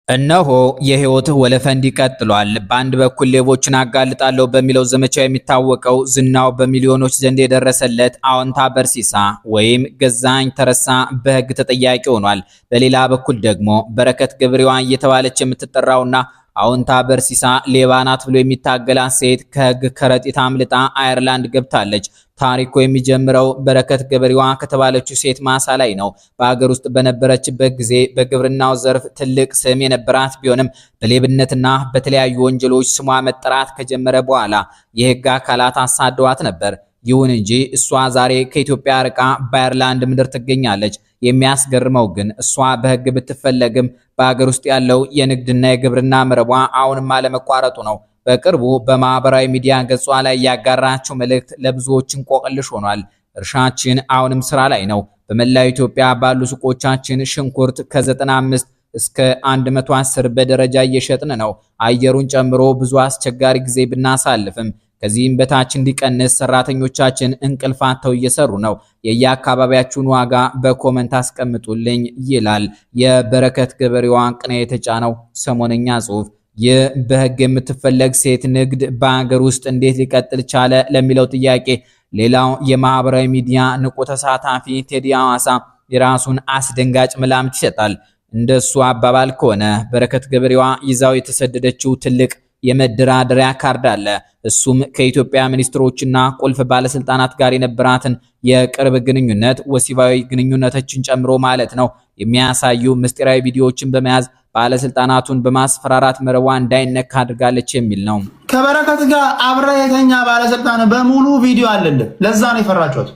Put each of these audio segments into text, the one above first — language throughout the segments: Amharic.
እነሆ የህይወት ወለፈንዲ ቀጥሏል። በአንድ በኩል ሌቦችን አጋልጣለሁ በሚለው ዘመቻ የሚታወቀው ዝናው በሚሊዮኖች ዘንድ የደረሰለት አዎንታ በርሲሳ ወይም ገዛኝ ተረሳ በህግ ተጠያቂ ሆኗል። በሌላ በኩል ደግሞ በረከት ገብሬዋ እየተባለች የምትጠራውና አዎንታ በርሲሳ ሌባ ናት ብሎ የሚታገላት ሴት ከህግ ከረጢት አምልጣ አየርላንድ ገብታለች። ታሪኩ የሚጀምረው በረከት ገብሬዋ ከተባለችው ሴት ማሳ ላይ ነው። በአገር ውስጥ በነበረችበት ጊዜ በግብርናው ዘርፍ ትልቅ ስም የነበራት ቢሆንም በሌብነትና በተለያዩ ወንጀሎች ስሟ መጠራት ከጀመረ በኋላ የህግ አካላት አሳደዋት ነበር። ይሁን እንጂ እሷ ዛሬ ከኢትዮጵያ ርቃ በአየርላንድ ምድር ትገኛለች። የሚያስገርመው ግን እሷ በህግ ብትፈለግም በአገር ውስጥ ያለው የንግድና የግብርና መረቧ አሁንም አለመቋረጡ ነው። በቅርቡ በማህበራዊ ሚዲያ ገጿ ላይ ያጋራቸው መልእክት ለብዙዎች እንቆቅልሽ ሆኗል። እርሻችን አሁንም ስራ ላይ ነው። በመላው ኢትዮጵያ ባሉ ሱቆቻችን ሽንኩርት ከ95 እስከ 110 በደረጃ እየሸጥን ነው። አየሩን ጨምሮ ብዙ አስቸጋሪ ጊዜ ብናሳልፍም ከዚህም በታች እንዲቀንስ ሰራተኞቻችን እንቅልፍ አጥተው እየሰሩ ነው። የየአካባቢያችሁን ዋጋ በኮመንት አስቀምጡልኝ ይላል የበረከት ገብሬዋ ቅኔ የተጫነው ሰሞነኛ ጽሑፍ። ይህ በህግ የምትፈለግ ሴት ንግድ በአገር ውስጥ እንዴት ሊቀጥል ቻለ ለሚለው ጥያቄ ሌላው የማህበራዊ ሚዲያ ንቁ ተሳታፊ ቴዲ ሐዋሳ የራሱን አስደንጋጭ መላምት ይሰጣል። እንደሱ አባባል ከሆነ በረከት ገብሬዋ ይዛው የተሰደደችው ትልቅ የመደራደሪያ ካርድ አለ። እሱም ከኢትዮጵያ ሚኒስትሮችና ቁልፍ ባለስልጣናት ጋር የነበራትን የቅርብ ግንኙነት ወሲባዊ ግንኙነቶችን ጨምሮ ማለት ነው የሚያሳዩ ምስጢራዊ ቪዲዮዎችን በመያዝ ባለስልጣናቱን በማስፈራራት መረቧ እንዳይነካ አድርጋለች የሚል ነው። ከበረከት ጋር አብረ የተኛ ባለስልጣን በሙሉ ቪዲዮ አለልን። ለዛ ነው የፈራችሁት።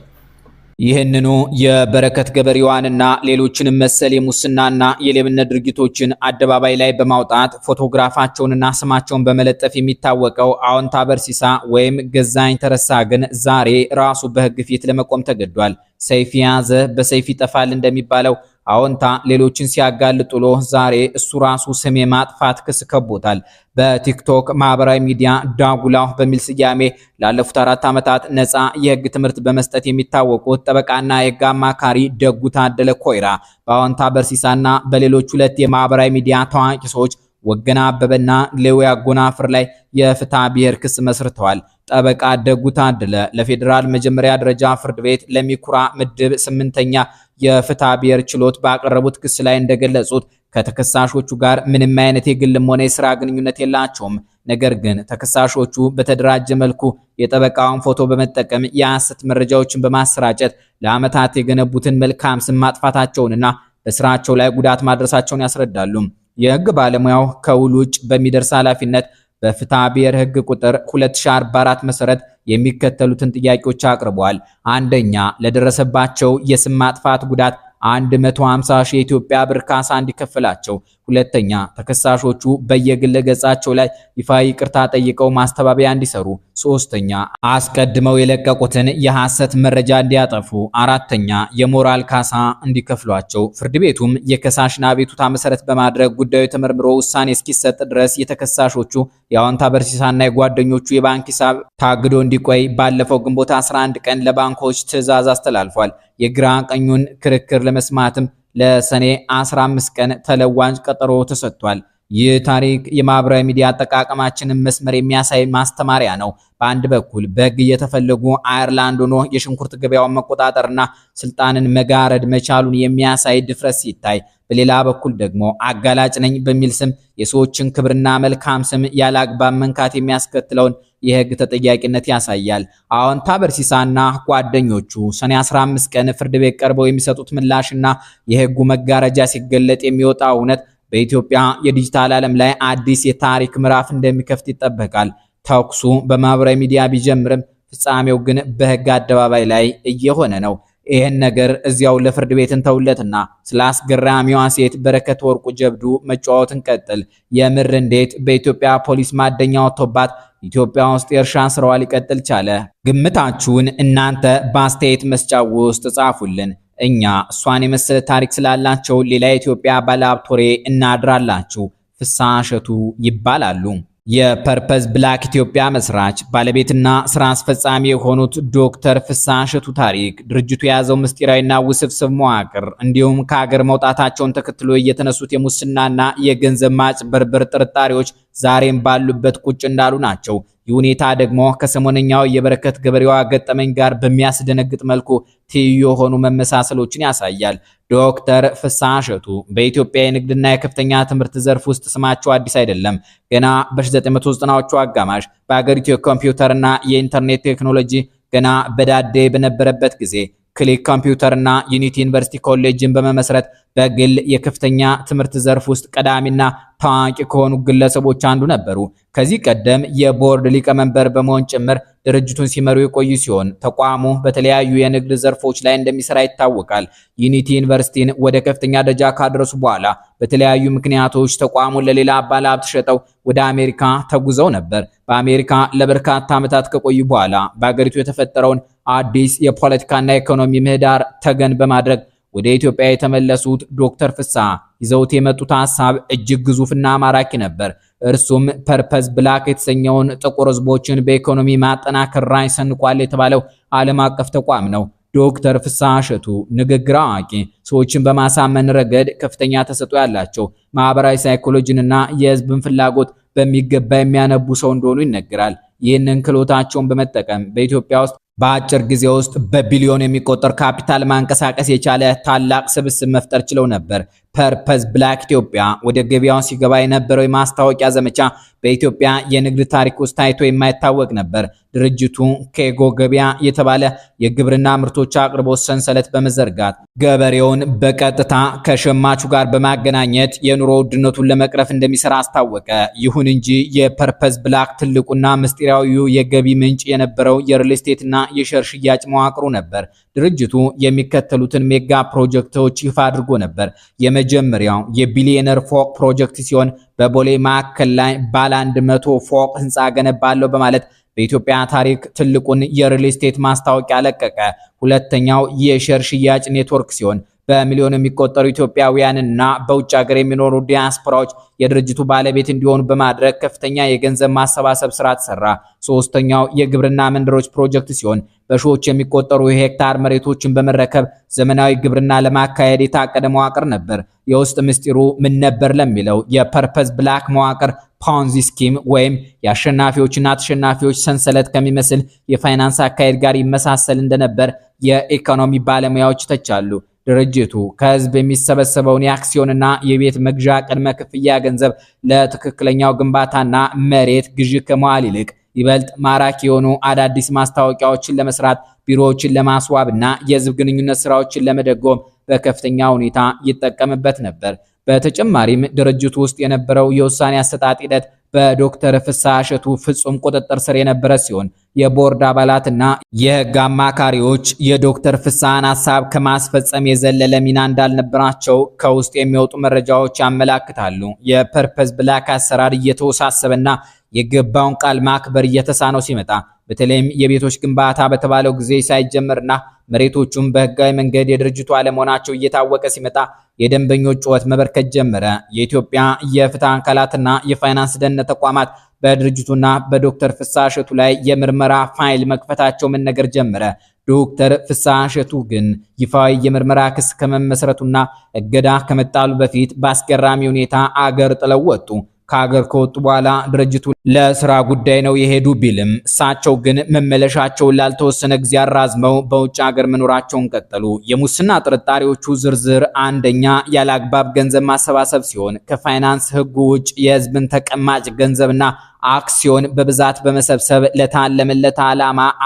ይህንኑ የበረከት ገብሬዋንና ሌሎችንም መሰል የሙስናና የሌብነት ድርጊቶችን አደባባይ ላይ በማውጣት ፎቶግራፋቸውንና ስማቸውን በመለጠፍ የሚታወቀው አዎንታ በርሲሳ ወይም ገዛኝ ተረሳ ግን ዛሬ ራሱ በህግ ፊት ለመቆም ተገዷል። ሰይፍ የያዘ በሰይፍ ይጠፋል እንደሚባለው አዎንታ ሌሎችን ሲያጋልጥሎ ዛሬ እሱ ራሱ ስም የማጥፋት ክስ ከቦታል። በቲክቶክ ማህበራዊ ሚዲያ ዳጉላው በሚል ስያሜ ላለፉት 4 ዓመታት ነፃ የህግ ትምህርት በመስጠት የሚታወቁት ጠበቃና የህግ አማካሪ ደጉ ታደለ ኮይራ በአዎንታ በርሲሳና በሌሎች 2 የማህበራዊ ሚዲያ ታዋቂ ሰዎች ወገና አበበና ሌዊ አጎናፍር ላይ የፍትሐ ብሔር ክስ መስርተዋል። ጠበቃ ደጉ ታደለ ለፌዴራል መጀመሪያ ደረጃ ፍርድ ቤት ለሚኩራ ምድብ 8ኛ የፍትሐ ብሔር ችሎት ባቀረቡት ክስ ላይ እንደገለጹት ከተከሳሾቹ ጋር ምንም አይነት የግልም ሆነ የሥራ ግንኙነት የላቸውም። ነገር ግን ተከሳሾቹ በተደራጀ መልኩ የጠበቃውን ፎቶ በመጠቀም የሐሰት መረጃዎችን በማሰራጨት ለዓመታት የገነቡትን መልካም ስም ማጥፋታቸውንና በስራቸው ላይ ጉዳት ማድረሳቸውን ያስረዳሉ። የህግ ባለሙያው ከውል ውጭ በሚደርስ ኃላፊነት በፍትሐ ብሔር ህግ ቁጥር 2044 መሰረት የሚከተሉትን ጥያቄዎች አቅርበዋል። አንደኛ፣ ለደረሰባቸው የስም ማጥፋት ጉዳት 150,000 የኢትዮጵያ ብር ካሳ እንዲከፈላቸው። ሁለተኛ፣ ተከሳሾቹ በየግል ገጻቸው ላይ ይፋዊ ይቅርታ ጠይቀው ማስተባበያ እንዲሰሩ። ሶስተኛ፣ አስቀድመው የለቀቁትን የሐሰት መረጃ እንዲያጠፉ። አራተኛ፣ የሞራል ካሳ እንዲከፍሏቸው። ፍርድ ቤቱም የከሳሽን አቤቱታ መሰረት በማድረግ ጉዳዩ ተመርምሮ ውሳኔ እስኪሰጥ ድረስ የተከሳሾቹ የአዎንታ በርሲሳና የጓደኞቹ የባንክ ሂሳብ ታግዶ እንዲቆይ ባለፈው ግንቦት 11 ቀን ለባንኮች ትዕዛዝ አስተላልፏል። የግራ ቀኙን ክርክር ለመስማትም ለሰኔ 15 ቀን ተለዋጭ ቀጠሮ ተሰጥቷል። ይህ ታሪክ የማህበራዊ ሚዲያ አጠቃቀማችንን መስመር የሚያሳይ ማስተማሪያ ነው። በአንድ በኩል በህግ እየተፈለጉ አየርላንድ ሆኖ የሽንኩርት ገበያውን መቆጣጠርና ስልጣንን መጋረድ መቻሉን የሚያሳይ ድፍረት ሲታይ፣ በሌላ በኩል ደግሞ አጋላጭ ነኝ በሚል ስም የሰዎችን ክብርና መልካም ስም ያላግባብ መንካት የሚያስከትለውን የህግ ተጠያቂነት ያሳያል። አዎንታ በርሲሳና ጓደኞቹ ሰኔ 15 ቀን ፍርድ ቤት ቀርበው የሚሰጡት ምላሽና የህጉ መጋረጃ ሲገለጥ የሚወጣው እውነት በኢትዮጵያ የዲጂታል ዓለም ላይ አዲስ የታሪክ ምዕራፍ እንደሚከፍት ይጠበቃል። ተኩሱ በማህበራዊ ሚዲያ ቢጀምርም ፍጻሜው ግን በህግ አደባባይ ላይ እየሆነ ነው። ይህን ነገር እዚያው ለፍርድ ቤት እንተውለትና ስለ አስገራሚዋ ሴት በረከት ወርቁ ጀብዱ መጫወትን ቀጥል። የምር እንዴት በኢትዮጵያ ፖሊስ ማደኛ ወጥቶባት ኢትዮጵያ ውስጥ የእርሻ ስራዋ ሊቀጥል ቻለ? ግምታችሁን እናንተ በአስተያየት መስጫው ውስጥ ጻፉልን። እኛ እሷን የመሰለ ታሪክ ስላላቸው ሌላ የኢትዮጵያ ባለሀብት ወሬ እናድራላችሁ። ፍስሐ እሸቱ ይባላሉ። የፐርፐዝ ብላክ ኢትዮጵያ መስራች ባለቤትና ስራ አስፈጻሚ የሆኑት ዶክተር ፍስሐ እሸቱ ታሪክ ድርጅቱ የያዘው ምስጢራዊና ውስብስብ መዋቅር እንዲሁም ከሀገር መውጣታቸውን ተከትሎ እየተነሱት የሙስናና የገንዘብ ማጭበርበር ጥርጣሬዎች ዛሬም ባሉበት ቁጭ እንዳሉ ናቸው። ይህ ሁኔታ ደግሞ ከሰሞነኛው የበረከት ገበሬዋ ገጠመኝ ጋር በሚያስደነግጥ መልኩ ትይዩ የሆኑ መመሳሰሎችን ያሳያል። ዶክተር ፍስሐ እሸቱ በኢትዮጵያ የንግድና የከፍተኛ ትምህርት ዘርፍ ውስጥ ስማቸው አዲስ አይደለም። ገና በ1990ዎቹ አጋማሽ በአገሪቱ የኮምፒውተርና የኢንተርኔት ቴክኖሎጂ ገና በዳዴ በነበረበት ጊዜ ክሊክ ኮምፒውተርና ዩኒቲ ዩኒቨርሲቲ ኮሌጅን በመመስረት በግል የከፍተኛ ትምህርት ዘርፍ ውስጥ ቀዳሚና ታዋቂ ከሆኑ ግለሰቦች አንዱ ነበሩ። ከዚህ ቀደም የቦርድ ሊቀመንበር በመሆን ጭምር ድርጅቱን ሲመሩ የቆዩ ሲሆን ተቋሙ በተለያዩ የንግድ ዘርፎች ላይ እንደሚሰራ ይታወቃል። ዩኒቲ ዩኒቨርሲቲን ወደ ከፍተኛ ደረጃ ካደረሱ በኋላ በተለያዩ ምክንያቶች ተቋሙን ለሌላ ባለሀብት ሸጠው ወደ አሜሪካ ተጉዘው ነበር። በአሜሪካ ለበርካታ ዓመታት ከቆዩ በኋላ በአገሪቱ የተፈጠረውን አዲስ የፖለቲካና ኢኮኖሚ ምህዳር ተገን በማድረግ ወደ ኢትዮጵያ የተመለሱት ዶክተር ፍስሐ ይዘውት የመጡት ሐሳብ እጅግ ግዙፍና ማራኪ ነበር። እርሱም ፐርፐዝ ብላክ የተሰኘውን ጥቁር ህዝቦችን በኢኮኖሚ ማጠናከር ራዕይ ሰንቋል የተባለው ዓለም አቀፍ ተቋም ነው። ዶክተር ፍስሐ እሸቱ ንግግር አዋቂ፣ ሰዎችን በማሳመን ረገድ ከፍተኛ ተሰጥኦ ያላቸው፣ ማህበራዊ ሳይኮሎጂንና የህዝብን ፍላጎት በሚገባ የሚያነቡ ሰው እንደሆኑ ይነገራል። ይህንን ክህሎታቸውን በመጠቀም በኢትዮጵያ ውስጥ በአጭር ጊዜ ውስጥ በቢሊዮን የሚቆጠር ካፒታል ማንቀሳቀስ የቻለ ታላቅ ስብስብ መፍጠር ችለው ነበር። ፐርፐዝ ብላክ ኢትዮጵያ ወደ ገበያው ሲገባ የነበረው የማስታወቂያ ዘመቻ በኢትዮጵያ የንግድ ታሪክ ውስጥ ታይቶ የማይታወቅ ነበር። ድርጅቱ ኬጎ ገበያ የተባለ የግብርና ምርቶች አቅርቦት ሰንሰለት በመዘርጋት ገበሬውን በቀጥታ ከሸማቹ ጋር በማገናኘት የኑሮ ውድነቱን ለመቅረፍ እንደሚሰራ አስታወቀ። ይሁን እንጂ የፐርፐዝ ብላክ ትልቁና ምስጢራዊው የገቢ ምንጭ የነበረው የሪል ስቴትና የሸር ሽያጭ መዋቅሩ ነበር። ድርጅቱ የሚከተሉትን ሜጋ ፕሮጀክቶች ይፋ አድርጎ ነበር። የመጀመሪያው የቢሊዮነር ፎቅ ፕሮጀክት ሲሆን በቦሌ ማዕከል ላይ ባለ 100 ፎቅ ህንፃ ገነባለሁ በማለት በኢትዮጵያ ታሪክ ትልቁን የሪል ስቴት ማስታወቂያ ለቀቀ። ሁለተኛው የሸር ሽያጭ ኔትወርክ ሲሆን በሚሊዮን የሚቆጠሩ ኢትዮጵያውያንና በውጭ ሀገር የሚኖሩ ዲያስፖራዎች የድርጅቱ ባለቤት እንዲሆኑ በማድረግ ከፍተኛ የገንዘብ ማሰባሰብ ስራ ተሰራ። ሶስተኛው የግብርና መንደሮች ፕሮጀክት ሲሆን በሺዎች የሚቆጠሩ ሄክታር መሬቶችን በመረከብ ዘመናዊ ግብርና ለማካሄድ የታቀደ መዋቅር ነበር። የውስጥ ምስጢሩ ምን ነበር ለሚለው የፐርፐዝ ብላክ መዋቅር ፖንዚ ስኪም ወይም የአሸናፊዎችና ተሸናፊዎች ሰንሰለት ከሚመስል የፋይናንስ አካሄድ ጋር ይመሳሰል እንደነበር የኢኮኖሚ ባለሙያዎች ይተቻሉ። ድርጅቱ ከህዝብ የሚሰበሰበውን የአክሲዮንና የቤት መግዣ ቅድመ ክፍያ ገንዘብ ለትክክለኛው ግንባታና መሬት ግዢ ከመዋል ይልቅ ይበልጥ ማራኪ የሆኑ አዳዲስ ማስታወቂያዎችን ለመስራት፣ ቢሮዎችን ለማስዋብና የህዝብ ግንኙነት ስራዎችን ለመደጎም በከፍተኛ ሁኔታ ይጠቀምበት ነበር። በተጨማሪም ድርጅቱ ውስጥ የነበረው የውሳኔ አሰጣጥ ሂደት በዶክተር ፍስሐ እሸቱ ፍጹም ቁጥጥር ስር የነበረ ሲሆን የቦርድ አባላትና የህግ አማካሪዎች የዶክተር ፍስሐን ሐሳብ ከማስፈጸም የዘለለ ሚና እንዳልነበራቸው ከውስጥ የሚወጡ መረጃዎች ያመላክታሉ። የፐርፐዝ ብላክ አሰራር እየተወሳሰበና የገባውን ቃል ማክበር እየተሳነው ሲመጣ በተለይም የቤቶች ግንባታ በተባለው ጊዜ ሳይጀመርና መሬቶቹም በህጋዊ መንገድ የድርጅቱ አለመሆናቸው እየታወቀ ሲመጣ የደንበኞች ጩኸት መበርከት ጀመረ። የኢትዮጵያ የፍትህ አካላትና የፋይናንስ ደህንነት ተቋማት በድርጅቱና በዶክተር ፍስሐ እሸቱ ላይ የምርመራ ፋይል መክፈታቸው መነገር ጀመረ። ዶክተር ፍስሐ እሸቱ ግን ይፋዊ የምርመራ ክስ ከመመስረቱና እገዳ ከመጣሉ በፊት በአስገራሚ ሁኔታ አገር ጥለው ወጡ። ከሀገር ከወጡ በኋላ ድርጅቱ ለስራ ጉዳይ ነው የሄዱ ቢልም እሳቸው ግን መመለሻቸውን ላልተወሰነ ጊዜ አራዝመው በውጭ ሀገር መኖራቸውን ቀጠሉ። የሙስና ጥርጣሬዎቹ ዝርዝር አንደኛ ያለአግባብ ገንዘብ ማሰባሰብ ሲሆን ከፋይናንስ ህጉ ውጭ የህዝብን ተቀማጭ ገንዘብና አክሲዮን በብዛት በመሰብሰብ ለታለመለት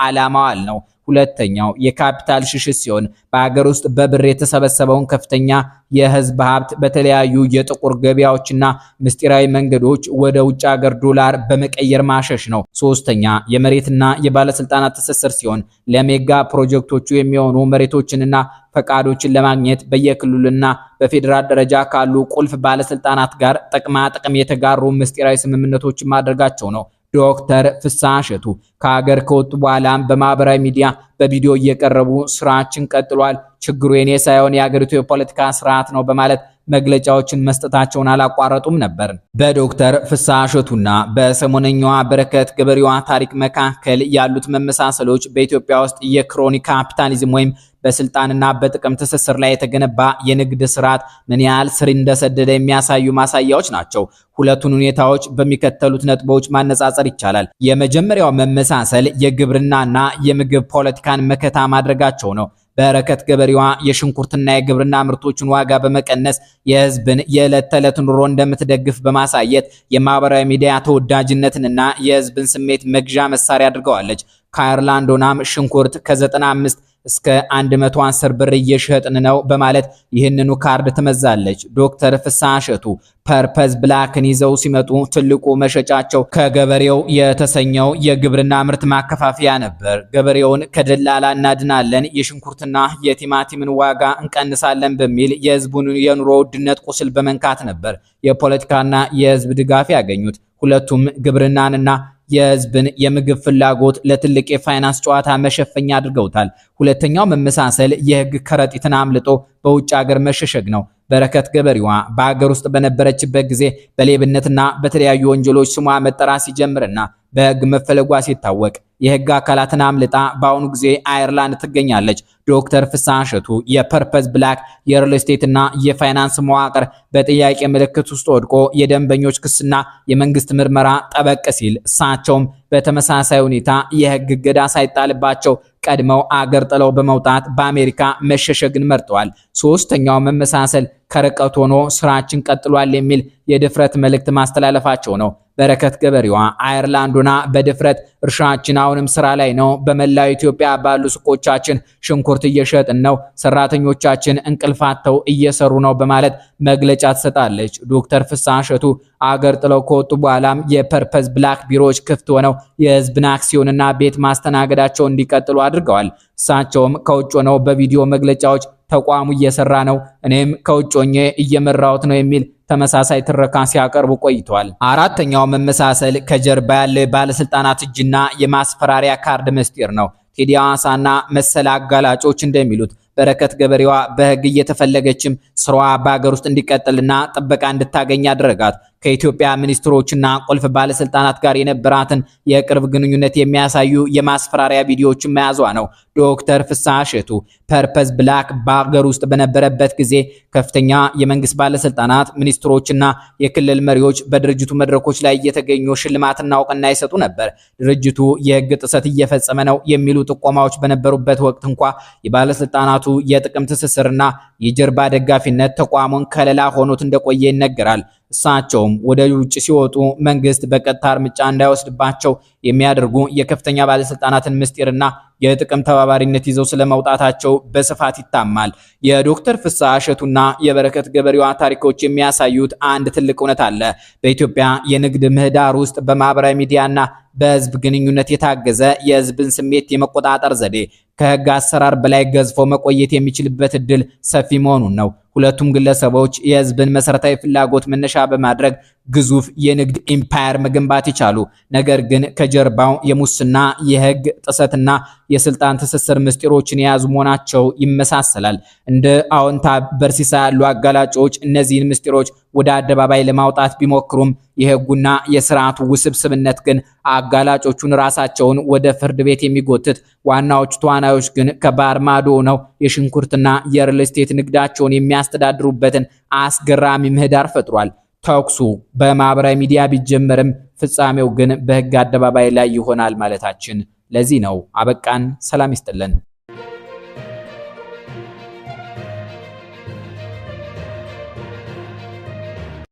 ዓላማዋል ነው። ሁለተኛው የካፒታል ሽሽት ሲሆን በአገር ውስጥ በብር የተሰበሰበውን ከፍተኛ የህዝብ ሀብት በተለያዩ የጥቁር ገበያዎችና ምስጢራዊ መንገዶች ወደ ውጭ ሀገር ዶላር በመቀየር ማሸሽ ነው። ሶስተኛ የመሬትና የባለስልጣናት ትስስር ሲሆን ለሜጋ ፕሮጀክቶቹ የሚሆኑ መሬቶችንና ፈቃዶችን ለማግኘት በየክልሉና በፌዴራል ደረጃ ካሉ ቁልፍ ባለስልጣናት ጋር ጥቅማ ጥቅም የተጋሩ ምስጢራዊ ስምምነቶችን ማድረጋቸው ነው። ዶክተር ፍስሐ እሸቱ ከሀገር ከወጡ በኋላም በማህበራዊ ሚዲያ በቪዲዮ እየቀረቡ ስራችን ቀጥሏል፣ ችግሩ የኔ ሳይሆን የሀገሪቱ የፖለቲካ ስርዓት ነው በማለት መግለጫዎችን መስጠታቸውን አላቋረጡም ነበር። በዶክተር ፍስሐ እሸቱና በሰሞነኛዋ በረከት ገበሬዋ ታሪክ መካከል ያሉት መመሳሰሎች በኢትዮጵያ ውስጥ የክሮኒ ካፒታሊዝም ወይም በስልጣንና በጥቅም ትስስር ላይ የተገነባ የንግድ ስርዓት ምን ያህል ስር እንደሰደደ የሚያሳዩ ማሳያዎች ናቸው። ሁለቱን ሁኔታዎች በሚከተሉት ነጥቦች ማነጻጸር ይቻላል። የመጀመሪያው መመሳሰል የግብርናና የምግብ ፖለቲካን መከታ ማድረጋቸው ነው። በረከት ገበሬዋ የሽንኩርትና የግብርና ምርቶችን ዋጋ በመቀነስ የህዝብን የዕለት ተዕለት ኑሮ እንደምትደግፍ በማሳየት የማህበራዊ ሚዲያ ተወዳጅነትንና የህዝብን ስሜት መግዣ መሳሪያ አድርገዋለች። ከአየርላንድ ሆናም ሽንኩርት ከ95 እስከ 110 ብር እየሸጥን ነው በማለት ይህንኑ ካርድ ትመዛለች። ዶክተር ፍስሐ እሸቱ ፐርፐዝ ብላክን ይዘው ሲመጡ ትልቁ መሸጫቸው ከገበሬው የተሰኘው የግብርና ምርት ማከፋፈያ ነበር። ገበሬውን ከደላላ እናድናለን፣ የሽንኩርትና የቲማቲምን ዋጋ እንቀንሳለን በሚል የህዝቡን የኑሮ ውድነት ቁስል በመንካት ነበር የፖለቲካና የህዝብ ድጋፍ ያገኙት። ሁለቱም ግብርናንና የህዝብን የምግብ ፍላጎት ለትልቅ የፋይናንስ ጨዋታ መሸፈኛ አድርገውታል። ሁለተኛው መመሳሰል የህግ ከረጢትን አምልጦ በውጭ ሀገር መሸሸግ ነው። በረከት ገበሬዋ በሀገር ውስጥ በነበረችበት ጊዜ በሌብነትና በተለያዩ ወንጀሎች ስሟ መጠራት ሲጀምርና በህግ መፈለጓ ሲታወቅ የህግ አካላትን አምልጣ በአሁኑ ጊዜ አየርላንድ ትገኛለች። ዶክተር ፍስሐ እሸቱ የፐርፐዝ ብላክ የሪል ስቴትና የፋይናንስ መዋቅር በጥያቄ ምልክት ውስጥ ወድቆ የደንበኞች ክስና የመንግስት ምርመራ ጠበቅ ሲል እሳቸውም በተመሳሳይ ሁኔታ የህግ እገዳ ሳይጣልባቸው ቀድመው አገር ጥለው በመውጣት በአሜሪካ መሸሸግን መርጠዋል። ሶስተኛው መመሳሰል ከርቀት ሆኖ ስራችን ቀጥሏል የሚል የድፍረት መልእክት ማስተላለፋቸው ነው። በረከት ገበሬዋ አየርላንዱና በድፍረት እርሻችን አሁንም ስራ ላይ ነው፣ በመላው ኢትዮጵያ ባሉ ሱቆቻችን ሽንኩርት እየሸጥን ነው፣ ሰራተኞቻችን እንቅልፋተው እየሰሩ ነው በማለት መግለጫ ትሰጣለች። ዶክተር ፍስሐ እሸቱ አገር ጥለው ከወጡ በኋላም የፐርፐዝ ብላክ ቢሮዎች ክፍት ሆነው የህዝብን አክሲዮንና ቤት ማስተናገዳቸው እንዲቀጥሉ አድርገዋል። እሳቸውም ከውጭ ሆነው በቪዲዮ መግለጫዎች ተቋሙ እየሰራ ነው፣ እኔም ከውጭ ሆኜ እየመራሁት ነው የሚል ተመሳሳይ ትረካ ሲያቀርቡ ቆይተዋል። አራተኛው መመሳሰል ከጀርባ ያለ ባለስልጣናት እጅና የማስፈራሪያ ካርድ ምስጢር ነው። ቴዲ ሐዋሳና መሰል አጋላጮች እንደሚሉት በረከት ገበሬዋ በህግ እየተፈለገችም ስራዋ በአገር ውስጥ እንዲቀጥልና ጥበቃ እንድታገኝ አደረጋት። ከኢትዮጵያ ሚኒስትሮችና ቁልፍ ባለስልጣናት ጋር የነበራትን የቅርብ ግንኙነት የሚያሳዩ የማስፈራሪያ ቪዲዮዎችን መያዟ ነው። ዶክተር ፍስሐ እሸቱ ፐርፐዝ ብላክ በአገር ውስጥ በነበረበት ጊዜ ከፍተኛ የመንግስት ባለስልጣናት፣ ሚኒስትሮችና የክልል መሪዎች በድርጅቱ መድረኮች ላይ እየተገኙ ሽልማትና እውቅና ይሰጡ ነበር። ድርጅቱ የህግ ጥሰት እየፈጸመ ነው የሚሉ ጥቆማዎች በነበሩበት ወቅት እንኳ የባለስልጣናቱ የጥቅም ትስስርና የጀርባ ደጋፊነት ተቋሙን ከለላ ሆኖት እንደቆየ ይነገራል። እሳቸውም ወደ ውጭ ሲወጡ መንግስት በቀጥታ እርምጃ እንዳይወስድባቸው የሚያደርጉ የከፍተኛ ባለስልጣናትን ምስጢርና የጥቅም ተባባሪነት ይዘው ስለመውጣታቸው በስፋት ይታማል። የዶክተር ፍስሐ እሸቱና የበረከት ገበሬዋ ታሪኮች የሚያሳዩት አንድ ትልቅ እውነት አለ። በኢትዮጵያ የንግድ ምህዳር ውስጥ በማህበራዊ ሚዲያና በህዝብ ግንኙነት የታገዘ የህዝብን ስሜት የመቆጣጠር ዘዴ ከህግ አሰራር በላይ ገዝፎ መቆየት የሚችልበት እድል ሰፊ መሆኑን ነው። ሁለቱም ግለሰቦች የህዝብን መሰረታዊ ፍላጎት መነሻ በማድረግ ግዙፍ የንግድ ኢምፓየር መገንባት ይቻሉ። ነገር ግን ከጀርባው የሙስና የህግ ጥሰትና የስልጣን ትስስር ምስጢሮችን የያዙ መሆናቸው ይመሳሰላል። እንደ አዎንታ በርሲሳ ያሉ አጋላጮች እነዚህን ምስጢሮች ወደ አደባባይ ለማውጣት ቢሞክሩም የህጉና የስርዓቱ ውስብስብነት ግን አጋላጮቹን ራሳቸውን ወደ ፍርድ ቤት የሚጎትት፣ ዋናዎቹ ተዋናዮች ግን ከባህር ማዶ ነው የሽንኩርትና የሪል ስቴት ንግዳቸውን የሚያስተዳድሩበትን አስገራሚ ምህዳር ፈጥሯል። ተኩሱ በማህበራዊ ሚዲያ ቢጀመርም ፍጻሜው ግን በህግ አደባባይ ላይ ይሆናል ማለታችን ለዚህ ነው። አበቃን። ሰላም ይስጥልን።